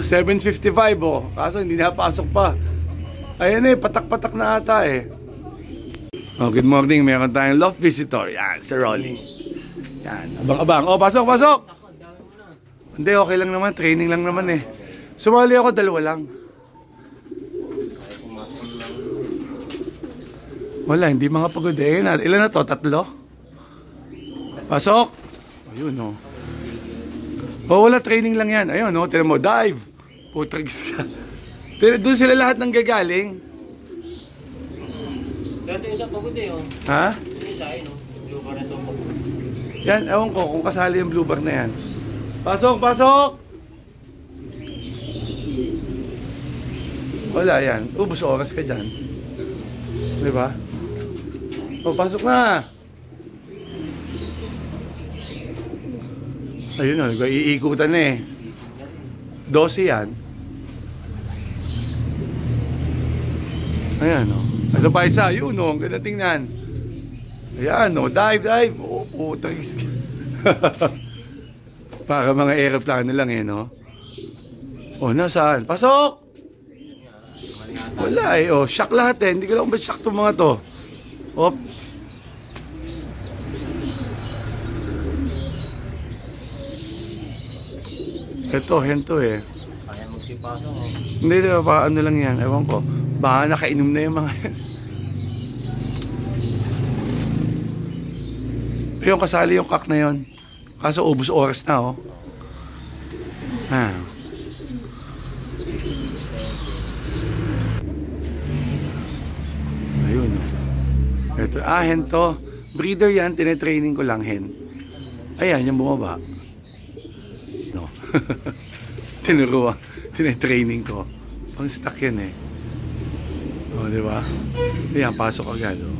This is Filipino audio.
7:55 oh. Kaso hindi napasok pa. Ayan eh, patak-patak na ata eh. Oh, good morning. Meron tayong loft visitor. Yan, si Rolly. Yan, abang-abang. Oh, pasok, pasok! Hindi, okay lang naman. Training lang naman eh. Sumali ako, 2 lang. Wala, hindi mga pagod eh. Ilan na to? 3? Pasok! Ayun oh. Oh, wala, training lang yan. Ayun oh, tinan mo, dive. Putrags ka. Doon sila lahat nang gagaling. Dati isa pagod eh oh. Ha? Isa eh no. Blue bar na to pagod. Yan, ewan ko kung kasali yung blue bar na yan. Pasok, pasok! Wala yan. Ubus oras ka dyan. Diba? Oh, pasok na! Ayun o, iikutan na eh. 12 yan. Ayan o. Ano pa isa? Yun o, ang ganda tingnan. Ayan o, dive, dive. Oh, putang. Para mga aeroplano lang eh, no? O, nasaan? Pasok! Wala eh, o. Shock lahat eh. Hindi ko lang ba't shock itong mga to. Op. Ito, hento eh. Kaya magsipasok oh. Hindi, diba, pa ano lang yan. Ewan ko. Baka nakainom na yung mga yung kasali yung kak na yun. Kaso ubus oras na oh. Ha. Ayun oh. Ito, hen to. Breeder yan, tinetraining ko lang hen. Ayan, yung bumaba. No. Tinuruan, tinetraining ko. Pang stuck yan eh. O, di ba? Ayan, pasok agad oh.